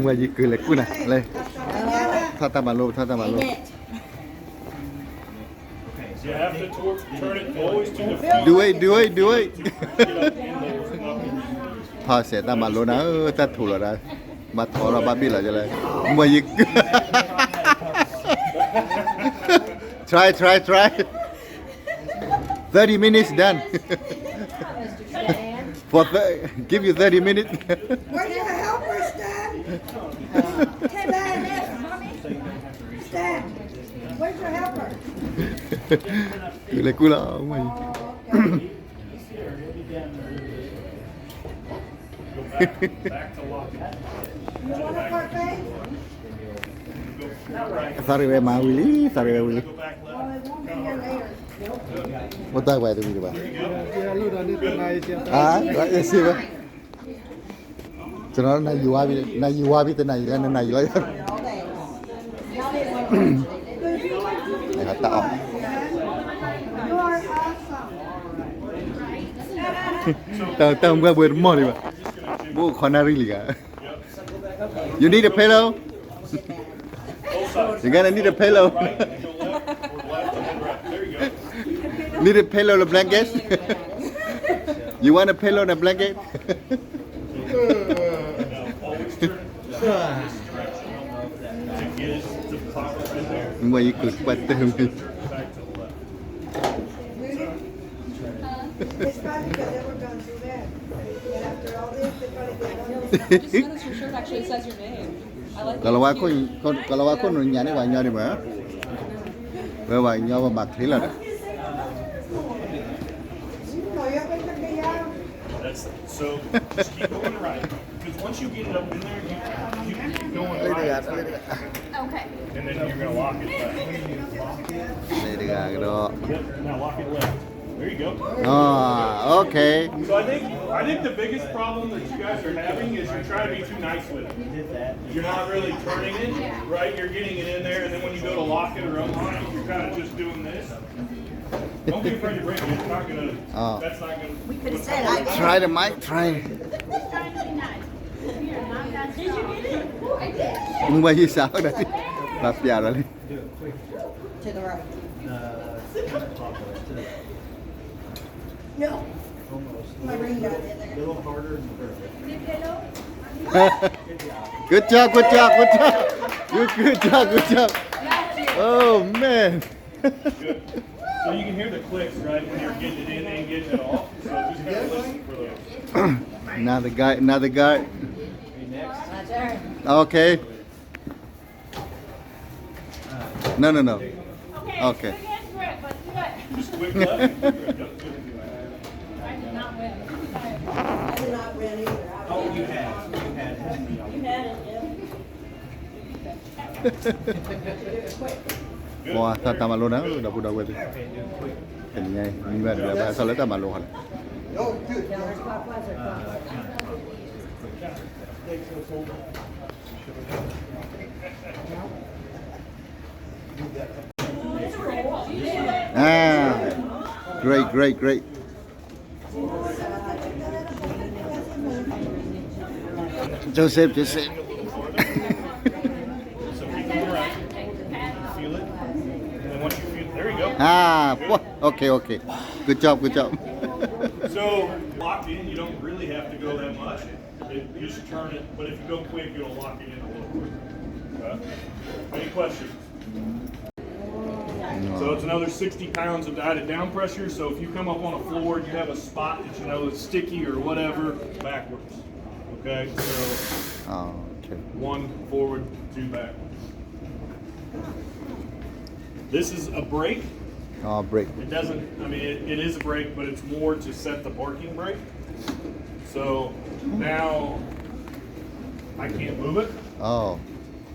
mua gì cười lại cú này lên tha ta mà lô do it thôi sẽ ta mà lô nó ta thủ rồi đây mà thọ là ba biết là cho đây mua gì try 30 minutes done give you 30 minutes Where's your helper, Stan? Stan, where's your helper? cười lại cú là mày You want a parfait? sorry về mà Willy Well, it won't be here later. một tay về tôi đi ba vậy xin vậy cho nó này vừa biết tên này lên này lấy này hạt tạo You are awesome. tao qua bữa mò đi ba bố con nào đi cả you need a pillow you're gonna need a pillow need a pillow and a blanket you want a pillow and a blanket mà gì cực bật tên mình It's not because they were going through that. But after all this, they're going to get Just noticed your shirt actually says your name. I like kalau aku nunya ni banyak ni mah banyak mak hilang So just keep going right. Because once you get it up in there, you keep going right. Okay. And then you're going to lock it left. Yep, now lock it left. There you go. oh okay So I think the biggest problem that you guys are having is you're trying to be too nice with it. You're not really turning it, right? You're getting it in there, and then when you go to lock it or unlock it, you're kind of just doing this. Don't be afraid to break it. It's not gonna. Oh. That's not gonna. We could have said I did. try the mic try nhưng mà gì sao đấy bắp già rồi To the right. No. My ring got in there. good job oh man Good. So you can hear the clicks, right, when you're getting it in and getting it off. So just kind of listen for those. another guy okay no okay Just quick left. Yep, good. I did not win either. Oh, you had. You had it, yeah. wah ta mà luôn đó udah gue tuh ini enggak soalnya ta mà luôn great Joseph So keep going right. Feel it. And then once you feel, there you go. okay good job So locked in, you don't really have to go that much. You just turn it, but if you go quick, it'll lock it in a little quicker. Okay? Any questions? So it's another 60 pounds of added down pressure. So if you come up on a floor and you have a spot that you know is sticky or whatever, backwards. Okay? So okay 1 forward, 2 backwards. This is a brake. break It doesn't, I mean, it is a brake, but it's more to set the parking brake. So now I can't move it. oh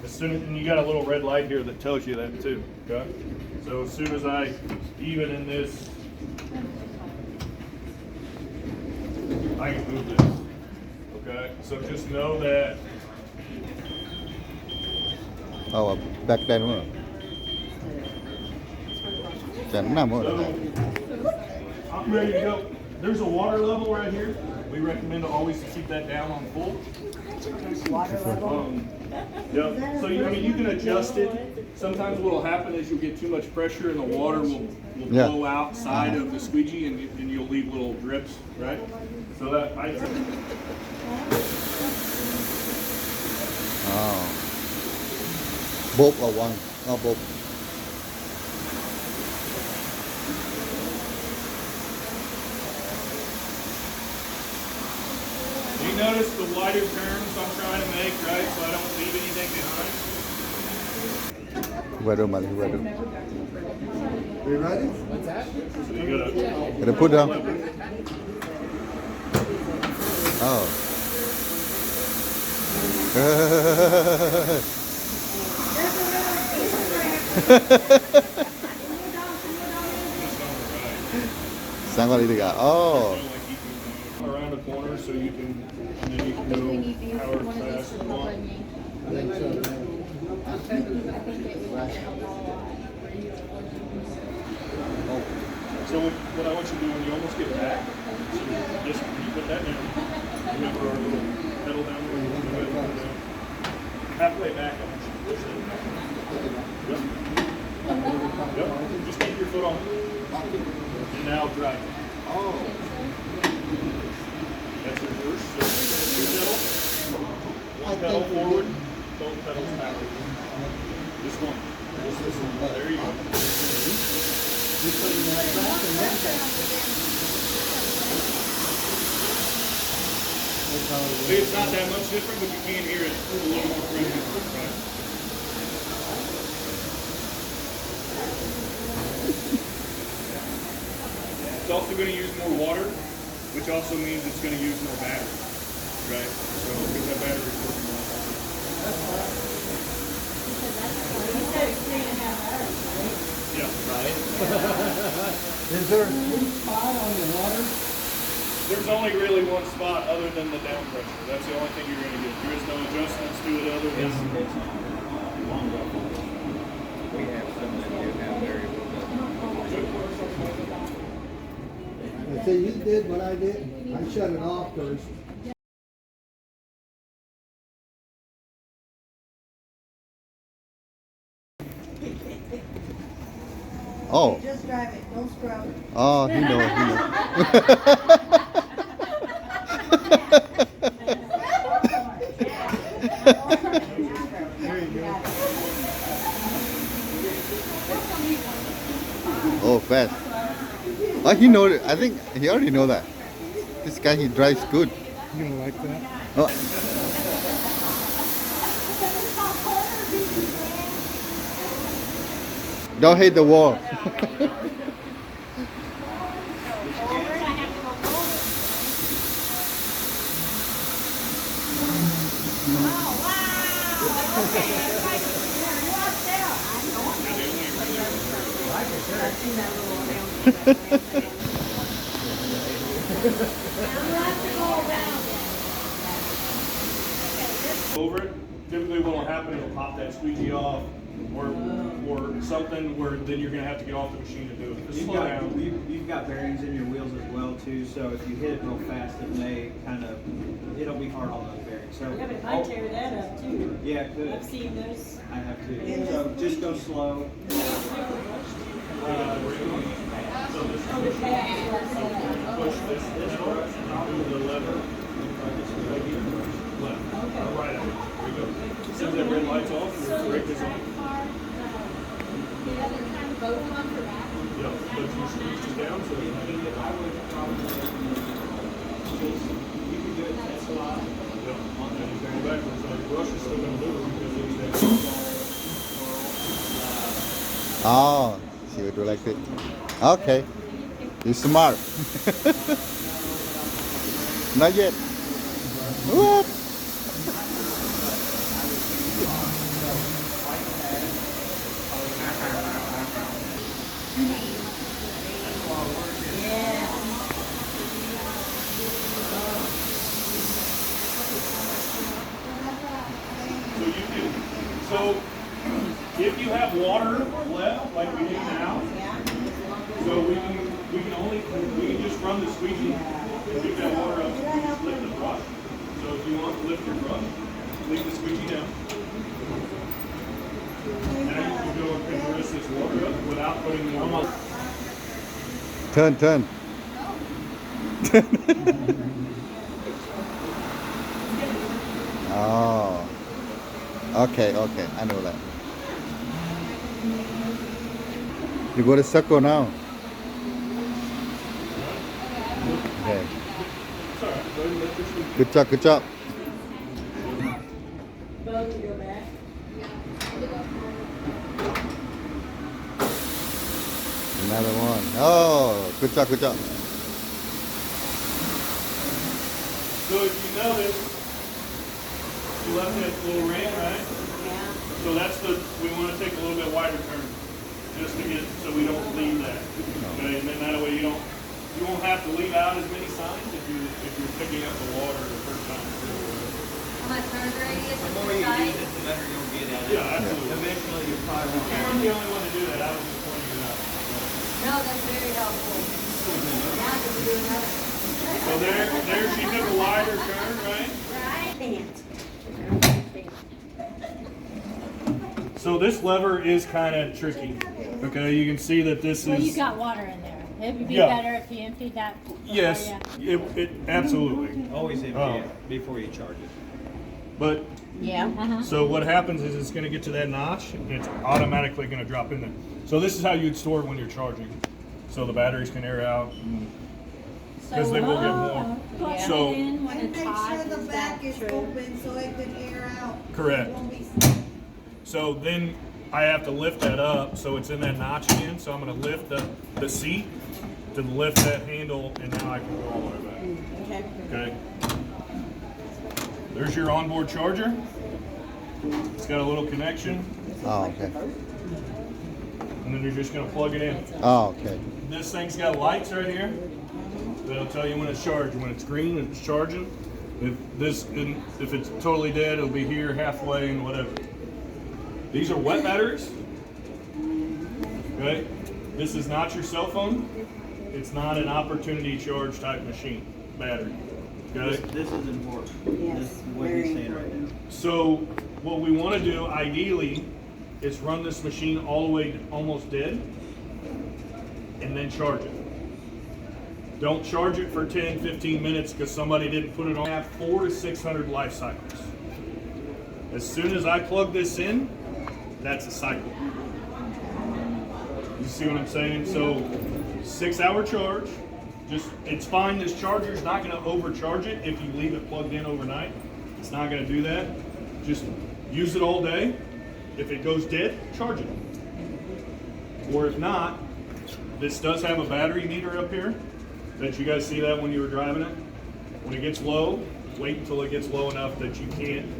As soon as, and you got a little red light here that tells you that too, okay? So as soon as I even in this, I can move this, okay? So just know that, back then Chẳng nằm ở So, đây. I'm ready to go. There's a water level right here. We recommend to always keep that down on full. Water level. Yep. So I mean, you can adjust it. Sometimes what will happen is you'll get too much pressure and the water will Yeah. blow outside of the squeegee and you'll leave little drips, right? So that I. Both or one? Oh, both. You notice the wider turns I'm trying to make, right? So I don't leave anything behind. Weather, man, weather. You ready? So you gotta. Gotta put down. Oh. Sang vào đi được à? Oh. Around the corner so you can, and then you can go however fast you want. So what I want you to do when you almost get back, so just you put that down. Remember our little pedal down there. Halfway back, I want you to push it. Yep. Yep. Just keep your foot on. And now drive. Oh. That's reverse. So two pedals. One pedal forward, both pedals backward. This one. This one. There you go. See, it's not that much different, but you can hear it a little more pressure. Right? It's also going to use more water, which also means it's going to use more battery. Right? So because that battery is working on yeah. Right. Is there a sweet spot on the water? There's only really one spot other than the down pressure. That's the only thing you're going to get. There is no adjustments to it other than. We have some that do have variable. See, you did what I did. I shut it off first. Oh. Just drive it, don't scrub. Oh, he knows. He knows. Oh, fast. Oh, he knows. I think he already know that. This guy, he drives good. You don't like that? Oh. Don't hit the wall. Over it, typically what will happen is it'll pop that squeegee off or something where then you're going to have to get off the machine to do it. Just slow down. You've got bearings in your wheels as well too, so if you hit it real fast, it may it'll be hard on those bearings. So Yeah, but it might tear that up too. yeah, it could. I've seen those. I have too. So just go slow. So this Oh, the back. push this to the lever. Left. Right. There you go. As soon as that red light's off, your brake is on. Yeah, but you squeeze this down so that you can get out. You can do it test a lot. Yeah, and you go backwards, so the brush is still going to move because it's that. Oh, she would do like it. Okay. You're smart. Not yet. What? So if you have water left, like we do now, So we can only just run the squeegee, keep that water up, lift the brush. So if you want to lift your brush, leave the squeegee down. Now you can go and pick the rest of this water up without putting more water. turn oh okay I know that you go to circle now okay good job Both go back. another one oh good job So if you notice, you left that little ring, right? So that's we want to take a little bit wider turn, just to get, so we don't leave that. Okay, and then that way you won't have to leave out as many signs if you're picking up the water the first time. How much turn radius The is more the you side? use it, the better you'll get at it. Yeah, absolutely. Eventually, you probably won't You weren't the only one to do that. I was just pointing it out. No, that's very helpful. Now I can do another. So there she took a wider turn, right? So this lever is kind of tricky. Okay, you can see that this Well, you is. got water in there. It would be Yeah. better if you emptied that. before Yes, you- it absolutely. Always empty Oh. it before you charge it. But Yeah. so what happens is it's going to get to that notch and it's automatically going to drop in there. So this is how you'd store it when you're charging. So the batteries can air out. Because they will get more. Plug So- it in when And it's make hot. sure the Is back that is true? open so it can air out. Correct. It won't be So then I have to lift that up so it's in that notch again. So I'm going to lift the seat to lift that handle and now I can go all the way back. Okay. There's your onboard charger. It's got a little connection oh okay and then you're just going to plug it in. oh okay This thing's got lights right here that'll tell you when it's charging. When it's green, it's charging. If it's totally dead, it'll be here halfway and whatever. These are wet batteries. Okay, this is not your cell phone. It's not an opportunity charge type machine battery. Okay, This is important. This is what he's saying right now. so what we want to do ideally is run this machine all the way to almost dead and then charge it. Don't charge it for 10, 15 minutes because somebody didn't put it on. I have 400 to 600 life cycles. As soon as I plug this in, that's a cycle. You see what I'm saying? So 6-hour charge. It's fine. This charger's not going to overcharge it if you leave it plugged in overnight. It's not going to do that. Just use it all day. If it goes dead, charge it. Or if not, this does have a battery meter up here. That you guys see that when you were driving it? When it gets low, wait until it gets low enough that you can't.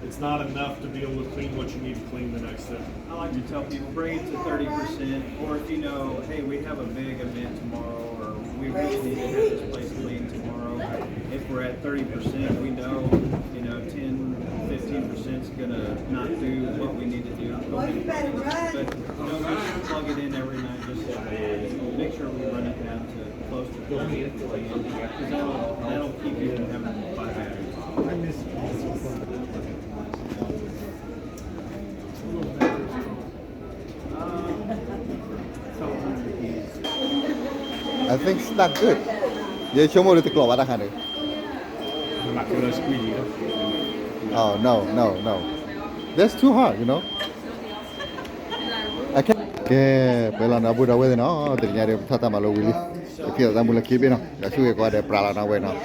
It's not enough to be able to clean what you need to clean the next day. I like to tell people, bring it to 30%, or if you know, hey, we have a big event tomorrow, or we really need to have this place clean tomorrow. If we're at 30%, we know, 10, 15% is gonna not do what we need to do. Well, you better run. But just plug it in every night, just make sure we run it down to close to 30, because that'll keep you from having 5 batteries. I miss I think it's not good dia cuma boleh keluar pada kan dia oh no that's too hard okay okay pela na buda we no ternyata dia tata malo willy okay ta mula kibe no ya shuwe ko ada prala na we no